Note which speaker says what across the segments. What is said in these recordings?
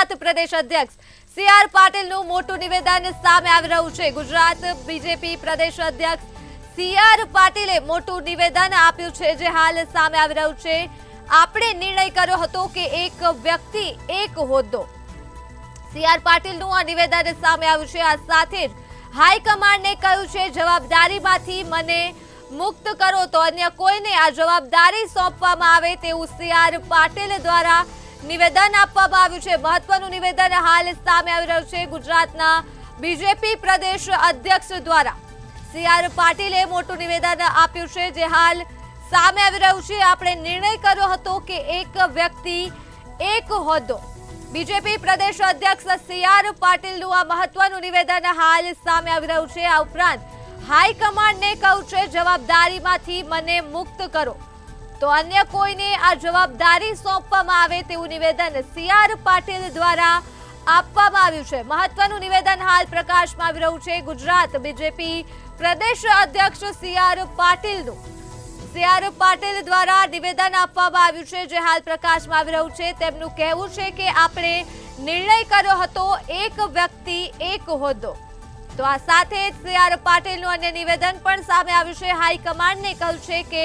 Speaker 1: ગુજરાત પ્રદેશ અધ્યક્ષ સી.આર. પાટીલનું મોટું નિવેદન સામે આવી રહ્યું છે। ગુજરાત બીજેપી પ્રદેશ અધ્યક્ષ સી.આર. પાટીલે મોટું નિવેદન આપ્યું છે, જે હાલ સામે આવી રહ્યું છે। આપણે નિર્ણય કર્યો હતો કે એક વ્યક્તિ એક હોદ્દો। સી.આર. પાટીલનું આ નિવેદન સામે આવ્યું છે। આ સાથે જ હાઈકમાન્ડને કહ્યું છે, જવાબદારીમાંથી મને મુક્ત કરો તો અન્ય કોઈને આ જવાબદારી સોંપવામાં આવે તેવું સી.આર. પાટીલ દ્વારા નિવેદન આપવામાં આવ્યું છે। મહત્વનું નિવેદન હાલ સામે આવી રહ્યું છે। ગુજરાતના બીજેપી પ્રદેશ અધ્યક્ષ દ્વારા સી.આર. પાટીલે મોટું નિવેદન આપ્યું છે, જે હાલ સામે આવી રહ્યું છે। આપણે નિર્ણય કર્યો હતો કે એક વ્યક્તિ એક હોદ્દો। બીજેપી પ્રદેશ અધ્યક્ષ સી.આર. પાટીલનું આ મહત્વનું નિવેદન હાલ સામે આવી રહ્યું છે। આ ઉપરાંત હાઈકમાન્ડને કહ્યું છે, જવાબદારીમાંથી મને મુક્ત કરો તો અન્ય કોઈને આ જવાબદારી સોંપવામાં આવે તેવું નિવેદન સી.આર. પાટીલ દ્વારા આપવામાં આવ્યું છે। મહત્વનું નિવેદન હાલ પ્રકાશમાં આવી રહ્યું છે। ગુજરાત બીજેપી પ્રદેશ અધ્યક્ષ સી.આર. પાટીલનું સી.આર. પાટીલ દ્વારા નિવેદન આપવામાં આવ્યું છે, જે હાલ પ્રકાશમાં આવી રહ્યું છે। તેમનું કહેવું છે કે આપણે નિર્ણય કર્યો હતો એક વ્યક્તિ એક હોદ્દો। તો આ સાથે જ સી.આર. પાટીલનું અન્ય નિવેદન પણ સામે આવ્યું છે। હાઈકમાન્ડને કહ્યું છે કે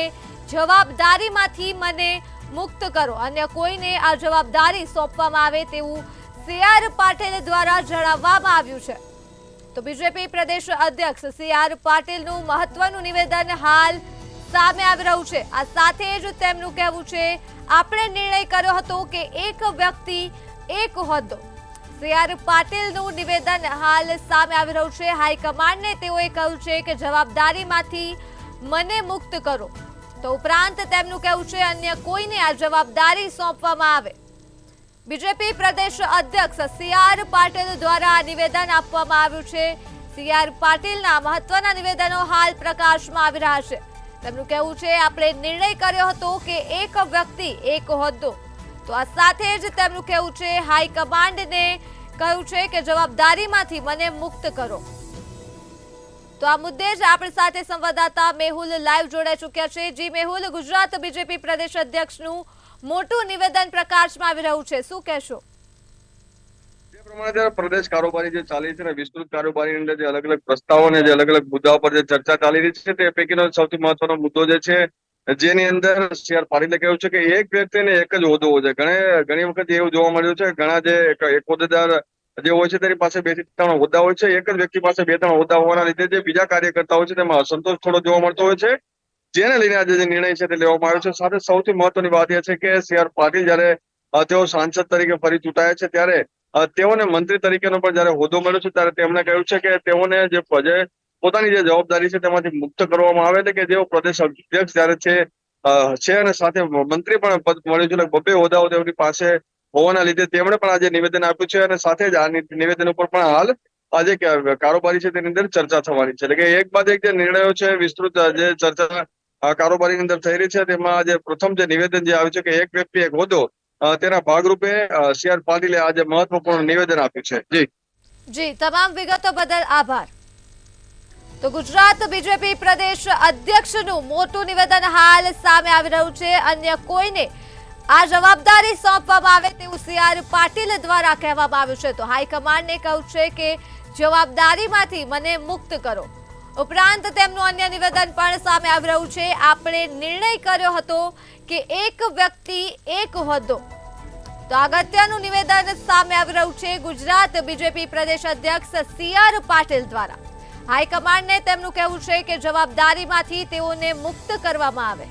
Speaker 1: જવાબદારીમાંથી મને મુક્ત કરો, અન્ય કોઈને આ જવાબદારી સોંપવામાં આવે તેવું સી.આર. પાટીલ દ્વારા જણાવવામાં આવ્યું છે। તો બીજેપી પ્રદેશ અધ્યક્ષ સી.આર. પાટીલનું મહત્વનું નિવેદન હાલ સામે આવી રહ્યું છે। આ સાથે જ તેમનું કહેવું છે, આપણે નિર્ણય કર્યો હતો કે એક વ્યક્તિ એક હોદ્દો। સી.આર. પાટીલનું નિવેદન હાલ સામે આવી રહ્યું છે। હાઈકમાન્ડને તેઓએ કહ્યું છે કે જવાબદારીમાંથી મને મુક્ત કરો તો ઉપરાંત તેમનું કહેવું છે, અન્ય કોઈને આ જવાબદારી સોંપવામાં આવે। બીજેપી પ્રદેશ અધ્યક્ષ સી.આર. પાટીલ દ્વારા આ નિવેદન આપવામાં આવ્યું છે। સી.આર. પાટીલના મહત્વના નિવેદનો હાલ પ્રકાશમાં આવી રહ્યા છે। તેમનું કહેવું છે, આપણે નિર્ણય કર્યો હતો કે એક વ્યક્તિ એક હોદ્દો। તો આ સાથે જ તેમનું કહેવું છે, હાઈકમાન્ડને કહ્યું છે કે જવાબદારીમાંથી મને મુક્ત કરો। તો આ મુદ્દે જ આપણી સાથે સંવાદદાતા મેહુલ લાઈવ જોડાઈ ચૂક્યા છે। જી મેહુલ, ગુજરાત બીજેપી પ્રદેશ અધ્યક્ષનું મોટું નિવેદન પ્રકાશમાં આવી રહ્યું છે, શું કહેશો?
Speaker 2: જે પ્રમાણે પ્રદેશ કારોબારી જે ચાલી છે ને, વિસ્તૃત કારોબારીની અંદર જે અલગ અલગ પ્રસ્તાવો અને જે અલગ અલગ મુદ્દાઓ પર જે ચર્ચા ચાલી રહી છે, તે પૈકીનો સૌથી મહત્વનો મુદ્દો જે છે, જેની અંદર સી.આર. પાટીલે કહ્યું છે કે એક વ્યક્તિને એક જ હોદ્દો હોય છે। ઘણી વખત એવું જોવા મળ્યું છે, ઘણા જે એક હોદ્દેદાર જે હોય છે તેની પાસે 2 થી 3 હોદ્દા હોય છે। એક જ વ્યક્તિ પાસે 2-3 હોદ્દા હોવાના લીધે જે બીજા કાર્યકર્તા હોય છે તેમાં અસંતોષ થોડો જોવા મળતો હોય છે, જેને લઈને આજે જે નિર્ણય છે તે લેવામાં આવ્યો છે। સાથે સૌથી મહત્વની વાત એ છે કે સી.આર. પાટીલ જયારે તેઓ સાંસદ તરીકે ફરી ચૂંટાયા છે, ત્યારે તેઓને મંત્રી તરીકેનો પણ જયારે હોદ્દો મળ્યો છે, ત્યારે તેમણે કહ્યું છે કે તેઓને જે પોતાની જે જવાબદારી છે તેમાંથી મુક્ત કરવામાં આવે છે, કે જેઓ પ્રદેશ અધ્યક્ષ જયારે છે અને સાથે મંત્રી પણ પદ મળ્યું છે, લગભગ 2 હોદ્દાઓ તેમની પાસે હોવાના લીધે તેમણે પણ આજે નિવેદન આપ્યું છે। અને સાથે જ આ નિવેદન ઉપર પણ હાલ આજે કારોબારી છે તેની અંદર ચર્ચા થવાની છે। એટલે કે એક બાદ એક જે નિર્ણયો છે, વિસ્તૃત જે ચર્ચા કારોબારીની અંદર થઈ રહી છે, તેમાં જે પ્રથમ જે નિવેદન જે આવ્યું છે કે એક વ્યક્તિ એક હોદ્દો, તેના ભાગરૂપે સી.આર. પાટીલે આજે મહત્વપૂર્ણ નિવેદન આપ્યું છે।
Speaker 1: જી, તમામ વિગતો બદલ આભાર। તો ગુજરાત બીજેપી પ્રદેશ અધ્યક્ષનું મોટું નિવેદન હાલ સામે આવી રહ્યું છે। અન્ય કોઈને આ જવાબદારી સોંપવામાં આવે તેવું સી.આર. પાટીલ દ્વારા કહેવામાં આવ્યું છે। તો હાઈકમાન્ડને કહ્યું છે કે જવાબદારીમાંથી મને મુક્ત કરો। ઉપરાંત તેમનું અન્ય નિવેદન પણ સામે આવી રહ્યું છે, આપણે નિર્ણય કર્યો હતો કે એક વ્યક્તિ એક હોદ્દો। તો અગત્યનું નિવેદન સામે આવી રહ્યું છે ગુજરાત બીજેપી પ્રદેશ અધ્યક્ષ સી.આર. પાટીલ દ્વારા। હાઈકમાન્ડને તેમનું કહેવું છે કે જવાબદારીમાંથી તેઓને મુક્ત કરવામાં આવે।